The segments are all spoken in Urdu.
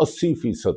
80%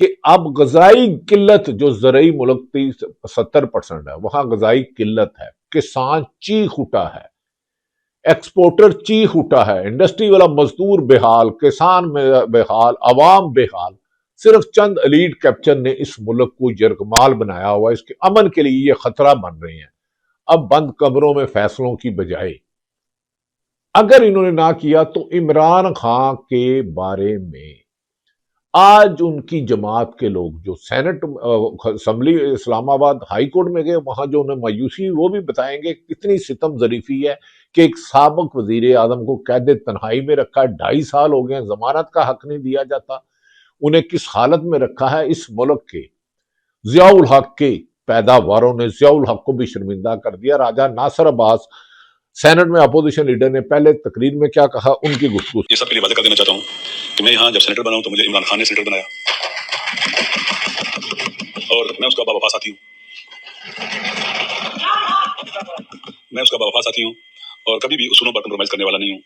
کہ اب غذائی قلت جو زرعی ملک تھی 70% ہے، وہاں غذائی قلت ہے، کسان چیخ اٹھا ہے، ایکسپورٹر چیخ اٹھا ہے، انڈسٹری والا مزدور بحال، کسان میں بحال، عوام بحال۔ صرف چند ایلیٹ کیپچر نے اس ملک کو یرغمال بنایا ہوا، اس کے امن کے لیے یہ خطرہ بن رہے ہیں۔ اب بند کمروں میں فیصلوں کی بجائے اگر انہوں نے نہ کیا تو عمران خان کے بارے میں آج ان کی جماعت کے لوگ جو سینٹ اسمبلی اسلام آباد ہائی کورٹ میں گئے، وہاں جو انہیں مایوسی وہ بھی بتائیں گے کتنی ستم ظریفی ہے کہ ایک سابق وزیر اعظم کو قید تنہائی میں رکھا، 2.5 سال ہو گئے، ضمانت کا حق نہیں دیا جاتا، انہیں کس حالت میں رکھا ہے۔ اس ملک کے ضیاء الحق کے پیداواروں نے ضیاء الحق کو بھی شرمندہ کر دیا۔ راجہ ناصر عباس سینٹ میں اپوزیشن لیڈر نے پہلے تقریر میں کیا کہا، ان کی گفتگو یہ سب کے لیے واضح کر دینا چاہتا ہوں کہ میں یہاں جب سینیٹر بنا ہوں تو مجھے عمران خان نے سینیٹر بنایا اور میں اس کا باوفا ساتھی ہوں، اور کبھی بھی اصولوں پر کمپرومائز کرنے والا نہیں ہوں۔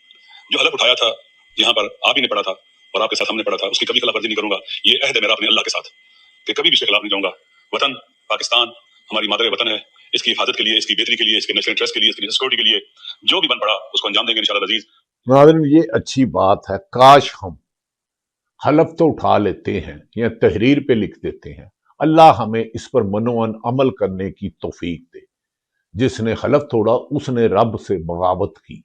جو حلف اٹھایا تھا یہاں پر آپ ہی نے پڑھا تھا اور آپ کے ساتھ ہم نے پڑھا تھا، اس کی کبھی خلاف ورزی نہیں کروں گا۔ یہ عہد ہے میرا اپنے اللہ کے ساتھ کہ کبھی بھی اس کے خلاف نہیں جاؤں گا۔ وطن پاکستان ہماری مادر وطن ہے، اس کی حفاظت کے لیے، اس کی بہتری کے لیے، اس کے نیشنل انٹرسٹ کے لیے، اس کی سیکورٹی کے لیے جو بھی بن پڑا اس کو انجام دیں گے انشاءاللہ العزیز۔ ناظرین یہ اچھی بات ہے، کاش ہم حلف تو اٹھا لیتے ہیں یا تحریر پہ لکھ دیتے ہیں، اللہ ہمیں اس پر منوعن عمل کرنے کی توفیق دے۔ جس نے حلف توڑا اس نے رب سے بغاوت کی۔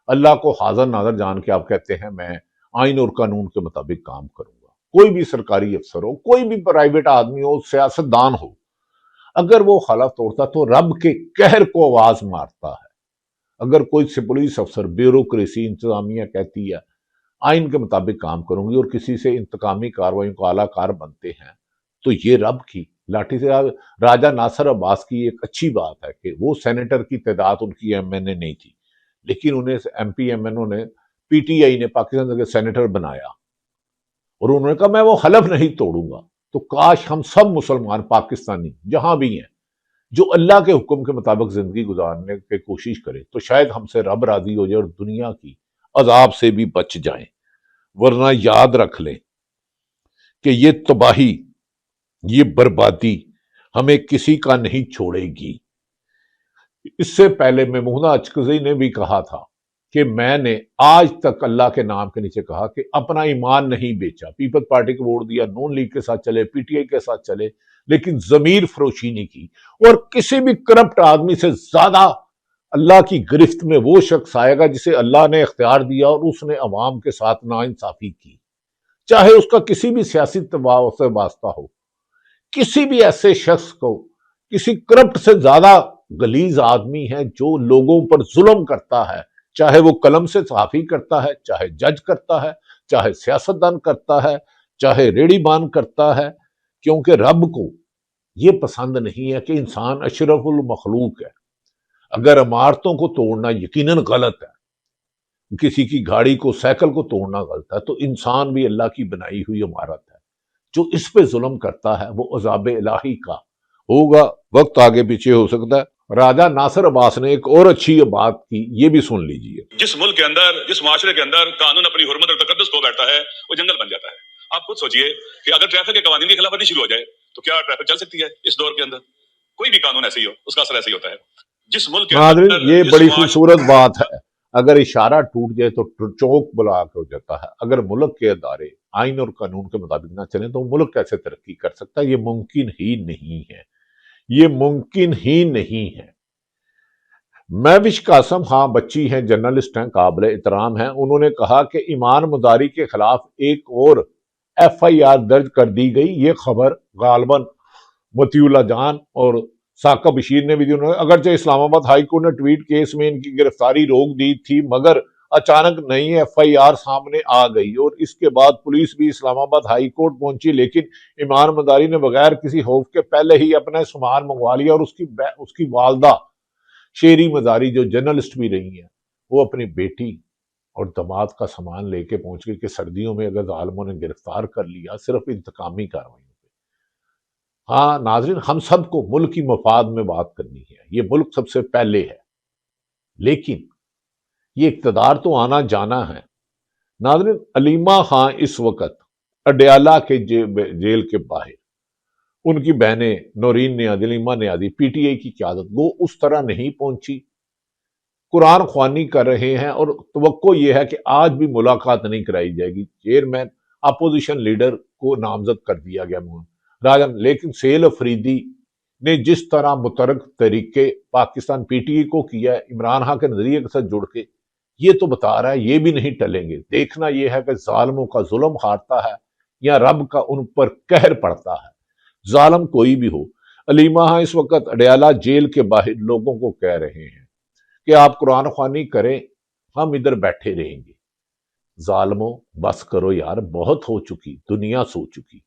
اللہ کو حاضر ناظر جان کے آپ کہتے ہیں میں آئین اور قانون کے مطابق کام کروں گا۔ کوئی بھی سرکاری افسر ہو، کوئی بھی پرائیویٹ آدمی ہو، سیاستدان ہو، اگر وہ حلف توڑتا تو رب کے قہر کو آواز مارتا ہے۔ اگر کوئی پولیس افسر، بیوروکریسی، انتظامیہ کہتی ہے آئین کے مطابق کام کروں گی اور کسی سے انتقامی کارروائیوں کو اعلیٰ کار بنتے ہیں تو یہ رب کی لاٹھی سے۔ راجہ ناصر عباس کی ایک اچھی بات ہے کہ وہ سینیٹر کی تعداد ان کی ایم این اے نہیں تھی، لیکن انہیں ایم پی ایم این او نے، پی ٹی آئی نے پاکستان کے سینیٹر بنایا اور انہوں نے کہا میں وہ حلف نہیں توڑوں گا۔ تو کاش ہم سب مسلمان پاکستانی جہاں بھی ہیں جو اللہ کے حکم کے مطابق زندگی گزارنے کی کوشش کرے تو شاید ہم سے رب راضی ہو جائے اور دنیا کی عذاب سے بھی بچ جائیں۔ ورنہ یاد رکھ لیں کہ یہ تباہی، یہ بربادی ہمیں کسی کا نہیں چھوڑے گی۔ اس سے پہلے ممونہ اچکزئی نے بھی کہا تھا کہ میں نے آج تک اللہ کے نام کے نیچے کہا کہ اپنا ایمان نہیں بیچا، پیپلز پارٹی کو ووٹ دیا، نون لیگ کے ساتھ چلے، پی ٹی آئی کے ساتھ چلے، لیکن ضمیر فروشی نہیں کی۔ اور کسی بھی کرپٹ آدمی سے زیادہ اللہ کی گرفت میں وہ شخص آئے گا جسے اللہ نے اختیار دیا اور اس نے عوام کے ساتھ ناانصافی کی، چاہے اس کا کسی بھی سیاسی دباؤ سے واسطہ ہو۔ کسی بھی ایسے شخص کو، کسی کرپٹ سے زیادہ غلیظ آدمی ہے جو لوگوں پر ظلم کرتا ہے، چاہے وہ قلم سے صحافی کرتا ہے، چاہے جج کرتا ہے، چاہے سیاستدان کرتا ہے، چاہے ریڑی بان کرتا ہے، کیونکہ رب کو یہ پسند نہیں ہے کہ انسان اشرف المخلوق ہے۔ اگر عمارتوں کو توڑنا یقیناً غلط ہے، کسی کی گاڑی کو، سائیکل کو توڑنا غلط ہے، تو انسان بھی اللہ کی بنائی ہوئی عمارت ہے۔ جو اس پہ ظلم کرتا ہے وہ عذاب الہی کا ہوگا۔ وقت آگے پیچھے ہو سکتا ہے۔ راجہ ناصر عباس نے ایک اور اچھی بات کی، یہ بھی سن لیجئے۔ جس ملک کے اندر، جس معاشرے کے اندر قانون اپنی حرمت اور تقدس کو بیٹھتا ہے وہ جنگل بن جاتا ہے۔ آپ خود سوچئے کہ اگر ٹریفک کے قوانین کی خلاف ورزی شروع ہو جائے تو کیا ٹریفک چل سکتی ہے اس دور کے اندر؟ کوئی بھی قانون ایسے ہی ہو، اس کا اثر ایسے ہی ہوتا ہے۔ جس ملک کے ناظرین اندر، یہ جس بڑی معاشرے خوبصورت بات ہے، اگر اشارہ ٹوٹ جائے تو چوک بلا کے ہو جاتا ہے۔ اگر ملک کے ادارے آئین اور قانون کے مطابق نہ چلیں تو ملک کیسے ترقی کر سکتا ہے؟ یہ ممکن ہی نہیں ہے، یہ ممکن ہی نہیں ہے۔ مہوش قاسم خان بچی ہیں، جرنلسٹ ہیں، قابل احترام ہیں، انہوں نے کہا کہ ایمان مداری کے خلاف ایک اور ایف آئی آر درج کر دی گئی۔ یہ خبر غالباً مطیع اللہ جان اور ثاقب بشیر نے بھی دی۔ اگرچہ اسلام آباد ہائی کورٹ نے ٹویٹ کیس میں ان کی گرفتاری روک دی تھی، مگر اچانک نئی ایف آئی آر سامنے آ گئی اور اس کے بعد پولیس بھی اسلام آباد ہائی کورٹ پہنچی، لیکن ایمان مداری نے بغیر کسی خوف کے پہلے ہی اپنا سامان منگوا لیا اور اس کی والدہ شیری مزاری جو جرنلسٹ بھی رہی ہیں، وہ اپنی بیٹی اور داماد کا سامان لے کے پہنچ گئی کہ سردیوں میں اگر ظالموں نے گرفتار کر لیا صرف انتقامی کارروائیوں پہ۔ ہاں ناظرین، ہم سب کو ملک کی مفاد میں بات کرنی ہے، یہ ملک سب سے پہلے ہے، لیکن یہ اقتدار تو آنا جانا ہے۔ ناظرین، علیمہ خان اس وقت اڈیالہ کے جیل کے باہر ان کی بہنیں نورین نیازی، علیمہ نیازی، پی ٹی آئی کی قیادت وہ اس طرح نہیں پہنچی، قرآن خوانی کر رہے ہیں، اور توقع یہ ہے کہ آج بھی ملاقات نہیں کرائی جائے گی۔ چیئرمین اپوزیشن لیڈر کو نامزد کر دیا گیا راجن، لیکن سیل افریدی نے جس طرح مترک طریقے پاکستان پی ٹی آئی کو کیا ہے عمران خان کے نظریے کے ساتھ جڑ کے، یہ تو بتا رہا ہے یہ بھی نہیں ٹلیں گے۔ دیکھنا یہ ہے کہ ظالموں کا ظلم ہارتا ہے یا رب کا ان پر قہر پڑتا ہے، ظالم کوئی بھی ہو۔ علیمہ اس وقت اڈیالہ جیل کے باہر لوگوں کو کہہ رہے ہیں کہ آپ قرآن خوانی کریں، ہم ادھر بیٹھے رہیں گے۔ ظالموں بس کرو یار، بہت ہو چکی، دنیا سو چکی،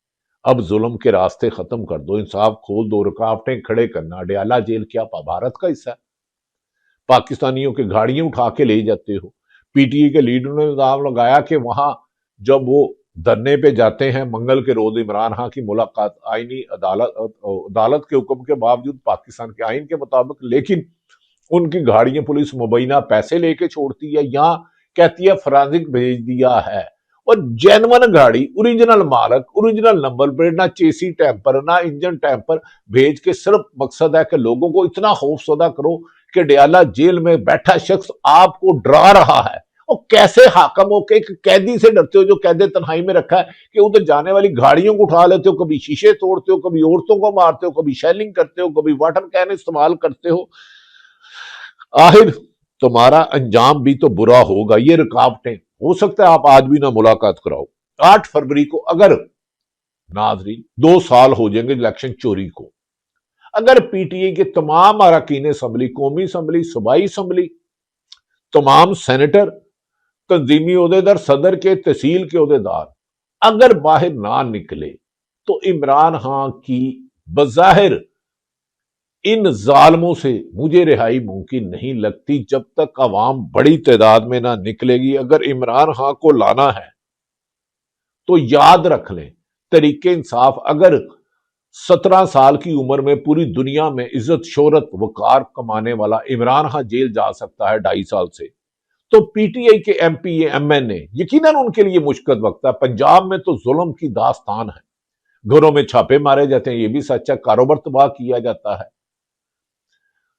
اب ظلم کے راستے ختم کر دو، انصاف کھول دو، رکاوٹیں کھڑے کرنا۔ اڈیالہ جیل کیا بھارت کا حصہ ہے؟ پاکستانیوں کے گاڑیاں اٹھا کے لے جاتے ہو۔ پی ٹی آئی کے لیڈروں نے الزام لگایا کہ وہاں جب وہ دھرنے پہ جاتے ہیں منگل کے روز عمران خان کی ملاقات آئینی عدالت کے حکم کے باوجود پاکستان کے آئین کے مطابق، لیکن ان کی گاڑیاں پولیس مبینہ پیسے لے کے چھوڑتی ہے یا کہتی ہے فرانزک بھیج دیا ہے، اور جینون گاڑی، اوریجنل مالک، اوریجنل نمبر پلیٹ، نہ چیسی ٹیمپر نہ انجن ٹیمپر بھیج کے صرف مقصد ہے کہ لوگوں کو اتنا خوف زدہ کرو کہ اڈیالہ جیل میں بیٹھا شخص آپ کو ڈرا رہا ہے۔ اور کیسے حاکم ہو کہ ایک قیدی سے ڈرتے ہو جو قید تنہائی میں رکھا ہے، کہ ادھر جانے والی گاڑیوں کو اٹھا لیتے ہو، کبھی شیشے توڑتے ہو، کبھی عورتوں کو مارتے ہو، کبھی شیلنگ کرتے ہو، کبھی واٹر کین استعمال کرتے ہو۔ آخر تمہارا انجام بھی تو برا ہوگا۔ یہ رکاوٹیں ہو سکتا ہے آپ آج بھی نہ ملاقات کراؤ۔ 8 فروری کو اگر ناظرین 2 سال ہو جائیں گے الیکشن چوری کو، اگر پی ٹی آئی کے تمام اراکین اسمبلی، قومی اسمبلی، صوبائی اسمبلی، تمام سینیٹر، تنظیمی عہدیدار، صدر کے، تحصیل کے عہدیدار اگر باہر نہ نکلے تو عمران خان کی بظاہر ان ظالموں سے مجھے رہائی ممکن نہیں لگتی جب تک عوام بڑی تعداد میں نہ نکلے گی۔ اگر عمران خان کو لانا ہے تو یاد رکھ لیں، تحریک انصاف اگر 17 سال کی عمر میں پوری دنیا میں عزت، شہرت، وقار کمانے والا عمران خان جیل جا سکتا ہے 2.5 سال سے، تو پی ٹی آئی کے ایم پی ایم این اے یقیناً ان کے لیے مشکل وقت ہے۔ پنجاب میں تو ظلم کی داستان ہے، گھروں میں چھاپے مارے جاتے ہیں، یہ بھی سچ ہے، کاروبار تباہ کیا جاتا ہے،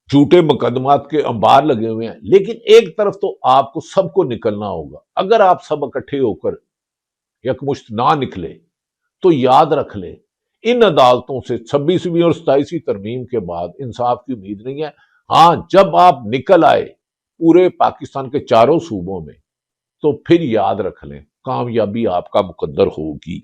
جھوٹے مقدمات کے انبار لگے ہوئے ہیں۔ لیکن ایک طرف تو آپ کو سب کو نکلنا ہوگا۔ اگر آپ سب اکٹھے ہو کر یکمشت نہ نکلے تو یاد رکھ لیں، ان عدالتوں سے 26ویں اور 27ویں ترمیم کے بعد انصاف کی امید نہیں ہے۔ ہاں، جب آپ نکل آئے پورے پاکستان کے 4 صوبوں میں تو پھر یاد رکھ لیں کامیابی آپ کا مقدر ہوگی۔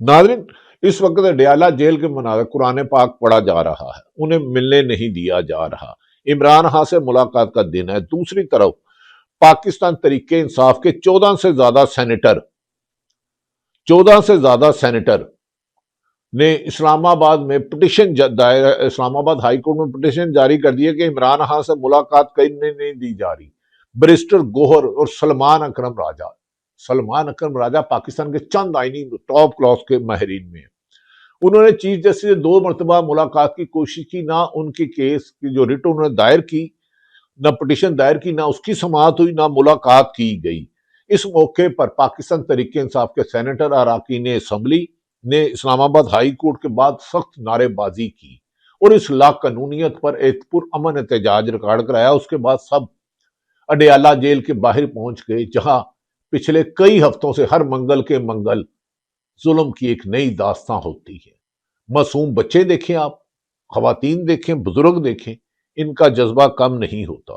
ناظرین، اس وقت اڈیالہ جیل کے مناظر قرآن پاک پڑھا جا رہا ہے، انہیں ملنے نہیں دیا جا رہا، عمران خان سے ملاقات کا دن ہے۔ دوسری طرف پاکستان تحریک انصاف کے 14 سے زیادہ سینیٹر نے اسلام آباد میں پٹیشن اسلام آباد ہائی کورٹ میں پٹیشن جاری کر دی ہے کہ عمران خان سے ملاقات کرنے نہیں دی جا رہی۔ بیرسٹر گوہر اور سلمان اکرم راجہ پاکستان کے چند آئینی ٹاپ کلاس کے ماہرین میں ہیں۔ انہوں نے چیف جسٹس سے 2 مرتبہ ملاقات کی کوشش کی، نہ ان کی کیس کی جو ریٹ انہوں نے دائر کی، نہ پٹیشن دائر کی، نہ اس کی سماعت ہوئی، نہ ملاقات کی گئی۔ اس موقع پر پاکستان تحریک انصاف کے سینیٹر اراکین اسمبلی نے اسلام آباد ہائی کورٹ کے بعد سخت نعرے بازی کی اور اس لاقانونیت پر ایک پرامن احتجاج ریکارڈ کرایا۔ اس کے بعد سب اڈیالہ جیل کے باہر پہنچ گئے، جہاں پچھلے کئی ہفتوں سے ہر منگل کے منگل ظلم کی ایک نئی داستان ہوتی ہے۔ معصوم بچے دیکھیں، آپ خواتین دیکھیں، بزرگ دیکھیں، ان کا جذبہ کم نہیں ہوتا۔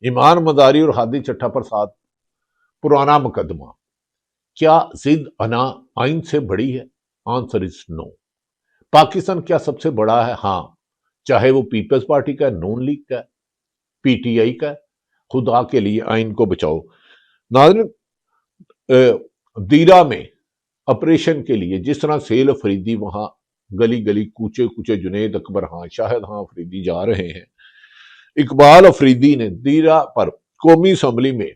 ایمان مداری اور ہادی چٹھا پرساد پرانا مقدمہ، کیا ضد انا آئین سے بڑی ہے؟ آنسر از نو۔ پاکستان کیا سب سے بڑا ہے؟ ہاں، چاہے وہ پیپلز پارٹی کا ہے، نون لیگ کا ہے، پی ٹی آئی کا ہے۔ خدا کے لیے آئین کو بچاؤ۔ ناظرین، دیرہ میں آپریشن کے لیے جس طرح سیل افریدی وہاں گلی گلی کوچے کوچے جنید اکبر ہاں، شاہد ہاں افریدی جا رہے ہیں، اقبال افریدی نے دیرہ پر قومی اسمبلی میں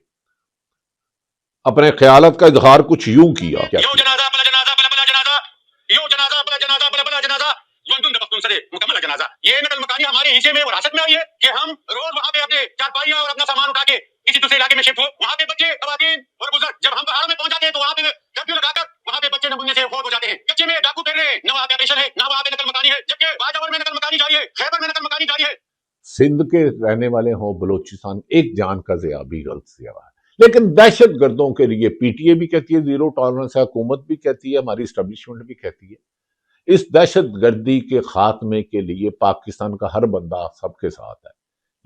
اپنے خیالات کا اظہار کچھ یوں کیا۔ یوں جنازہ بلا جنازہ بلا بلا جنازہ، یوں جنازہ بلا جنازہ بلا بلا جنازہ، یوں دن پختون سرے مکمل جنازہ۔ یہ نقل مکانی ہمارے حصے میں وراثت میں آئی ہے کہ ہم روز وہاں پہ اپنے چارپائیاں اور اپنا سامان اٹھا کے کسی دوسرے علاقے میں شفٹ ہو، وہاں پہ بچے، خواتین اور بزرگ، جب ہم پہاڑوں میں پہنچ جاتے ہیں تو وہاں پہ کرفیو لگا کر وہاں سامنے سے فوت ہو جاتے ہیں. کچے میں ڈاکو پھیر رہے ہیں, نہ وہاں پہ آپریشن ہے نہ وہاں پہ نقل مکانی ہے, جبکہ باجوڑ میں نقل مکانی جاری ہے, خیبر میں نقل مکانی جاری ہے. سندھ کے رہنے والے ہوں, بلوچستان, ایک جان کا ضیاع بھی غلط ضیاع ہے. لیکن دہشت گردوں کے لیے پی ٹی اے بھی کہتی ہے زیرو ٹالرنس ہے, حکومت بھی کہتی ہے, ہماری اسٹیبلشمنٹ بھی کہتی ہے. اس دہشت گردی کے خاتمے کے لیے پاکستان کا ہر بندہ سب کے ساتھ ہے,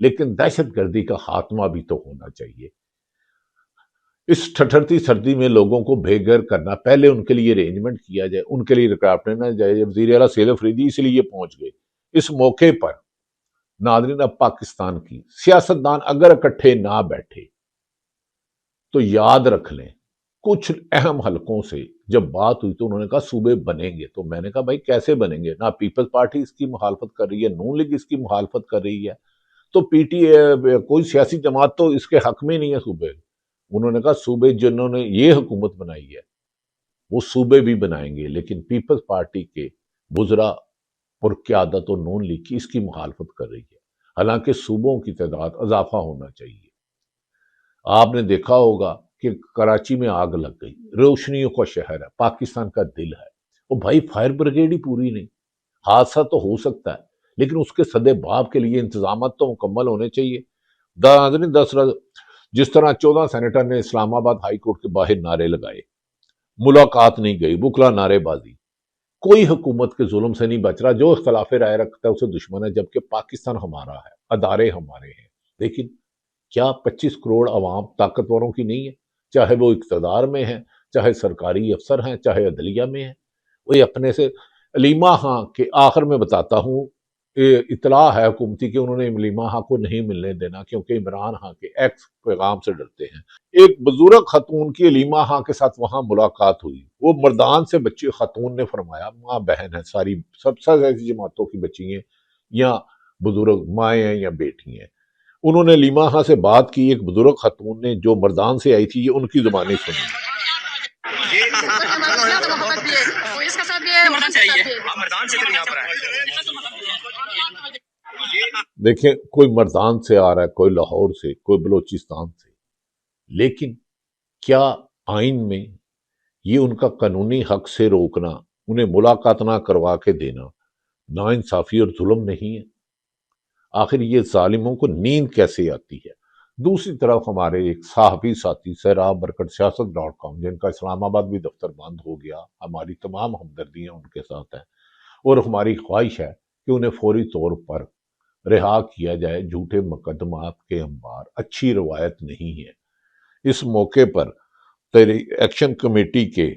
لیکن دہشت گردی کا خاتمہ بھی تو ہونا چاہیے. اس ٹھٹھرتی سردی میں لوگوں کو بے گھر کرنا, پہلے ان کے لیے ارینجمنٹ کیا جائے, ان کے لیے ریکرافٹ نہ جائے. وزیر اعلیٰ سیل افریدی اس لیے پہنچ گئے. اس موقع پر ناظرین, اب پاکستان کی سیاستدان اگر اکٹھے نہ بیٹھے تو یاد رکھ لیں, کچھ اہم حلقوں سے جب بات ہوئی تو انہوں نے کہا صوبے بنیں گے. تو میں نے کہا بھائی کیسے بنیں گے؟ نہ پیپلز پارٹی اس کی مخالفت کر رہی ہے, نون لیگ اس کی مخالفت کر رہی ہے, تو پی ٹی اے کوئی سیاسی جماعت تو اس کے حق میں نہیں ہے صوبے. انہوں نے کہا صوبے جنہوں نے یہ حکومت بنائی ہے وہ صوبے بھی بنائیں گے, لیکن پیپلز پارٹی کے وزراء اور قیادت اور نون لیگ کی اس کی مخالفت کر رہی ہے. حالانکہ صوبوں کی تعداد اضافہ ہونا چاہیے. آپ نے دیکھا ہوگا کہ کراچی میں آگ لگ گئی, روشنیوں کا شہر ہے, پاکستان کا دل ہے. وہ بھائی فائر بریگیڈ ہی پوری نہیں, حادثہ تو ہو سکتا ہے لیکن اس کے سدے باب کے لیے انتظامات تو مکمل ہونے چاہیے. جس طرح 14 سینیٹر نے اسلام آباد ہائی کورٹ کے باہر نعرے لگائے, ملاقات نہیں گئی, وکلا نعرے بازی, کوئی حکومت کے ظلم سے نہیں بچ رہا. جو اختلاف رائے رکھتا ہے اسے دشمن ہے, جبکہ پاکستان ہمارا ہے, ادارے ہمارے ہیں. لیکن کیا 25 کروڑ عوام طاقتوروں کی نہیں ہے؟ چاہے وہ اقتدار میں ہیں, چاہے سرکاری افسر ہیں, چاہے عدلیہ میں ہیں. وہ اپنے سے علیمہ ہاں کے آخر میں بتاتا ہوں, اطلاع ہے حکومتی کہ انہوں نے علیمہ ہاں کو نہیں ملنے دینا کیونکہ عمران ہاں کے ایکس پیغام سے ڈرتے ہیں. ایک بزرگ خاتون کی علیمہ ہاں کے ساتھ وہاں ملاقات ہوئی. وہ مردان سے بچی خاتون نے فرمایا, ماں بہن ہے ساری, سب سے ایسی جماعتوں کی بچی ہیں یا بزرگ مائیں ہیں یا بیٹی ہیں. انہوں نے علیمہ ہاں سے بات کی. ایک بزرگ خاتون نے جو مردان سے آئی تھی, یہ ان کی زبانیں سنی. دیکھیں, کوئی مردان سے آ رہا ہے, کوئی لاہور سے, کوئی بلوچستان سے, لیکن کیا آئین میں یہ ان کا قانونی حق سے روکنا, انہیں ملاقات نہ کروا کے دینا ناانصافی اور ظلم نہیں ہے؟ آخر یہ ظالموں کو نیند کیسے آتی ہے؟ دوسری طرف ہمارے ایک صحافی ساتھی سیراب برکت سیاست.com, جن کا اسلام آباد بھی دفتر بند ہو گیا, ہماری تمام ہمدردیاں ان کے ساتھ ہیں, اور ہماری خواہش ہے کہ انہیں فوری طور پر رہا کیا جائے. جھوٹے مقدمات کے انبار اچھی روایت نہیں ہے. اس موقع پر ایکشن کمیٹی کے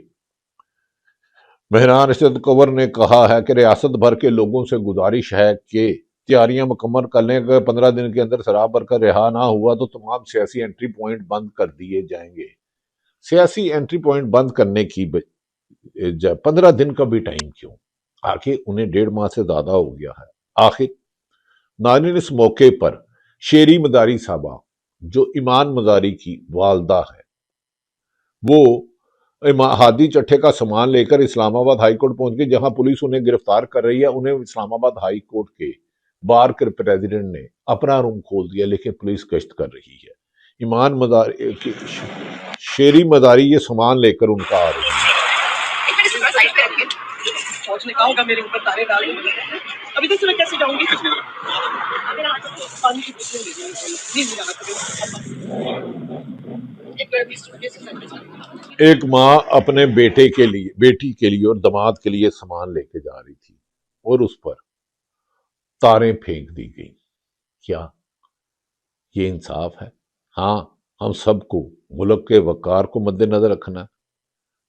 مہران ارشد کنور نے کہا ہے کہ ریاست بھر کے لوگوں سے گزارش ہے کہ تیاریاں مکمل کر لیں کہ 15 دن کے اندر سیراب برکت رہا نہ ہوا تو تمام سیاسی انٹری پوائنٹ بند کر دیے جائیں گے. سیاسی انٹری پوائنٹ بند کرنے کی 15 دن کا بھی ٹائم کیوں؟ آخر انہیں 1.5 ماہ سے زیادہ ہو گیا ہے. آخر ناظرین, اس موقع پر شیری مداری صاحبہ جو ایمان مزاری کی والدہ ہے, وہ ہادی چٹھے کا سامان لے کر اسلام آباد ہائی کورٹ پہنچ گئی, جہاں پولیس انہیں گرفتار کر رہی ہے. انہیں اسلام آباد ہائی کورٹ کے بار کے پریزیڈنٹ نے اپنا روم کھول دیا, لیکن پولیس گشت کر رہی ہے. ایمان مزاری شیری مزاری یہ سامان لے کر ان کا آ رہی ہے. ایک ماں اپنے بیٹی کے لیے اور داماد کے لیے سامان لے کے جا رہی تھی اور اس پر تاریں پھینک دی گئی. کیا یہ انصاف ہے؟ ہاں, ہم سب کو ملک کے وقار کو مد نظر رکھنا ہے,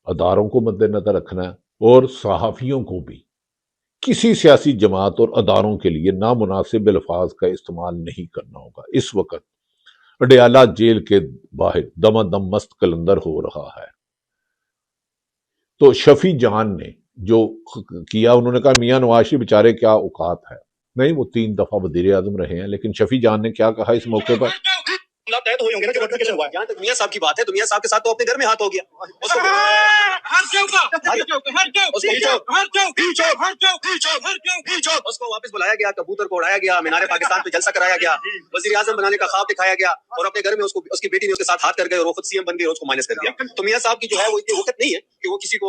اداروں کو مد نظر رکھنا ہے, اور صحافیوں کو بھی کسی سیاسی جماعت اور اداروں کے لیے نامناسب الفاظ کا استعمال نہیں کرنا ہوگا. اس وقت اڈیالہ جیل کے باہر دم مست کلندر ہو رہا ہے. تو شفیع جان نے جو کیا, انہوں نے کہا میاں نواز شریف بیچارے کیا اوقات ہے. نہیں, وہ 3 دفعہ وزیر اعظم رہے ہیں, لیکن شفیع جان نے کیا کہا اس موقع پر؟ طے تو ہوئے ہوں گے نا کہ نوٹیفیکیشن ہوا ہے. جہاں تک میاں صاحب کی بات ہے تو میاں صاحب کے ساتھ تو اپنے گھر میں ہاتھ ہو گیا. اس کو واپس بلایا گیا, کبوتر کو اڑایا گیا, مینار پاکستان پہ جلسہ کرایا گیا, وزیر اعظم بنانے کا خواب دکھایا گیا, اور اپنے گھر میں اس کی بیٹی نے اس کے ساتھ ہاتھ کر گئے اور وہ خود سی ایم بن گئی اور اس کو مائنس کر دیا. تو میاں صاحب کی جو ہے وہ اتنی وقت نہیں ہے کہ وہ کسی کو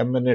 MNA,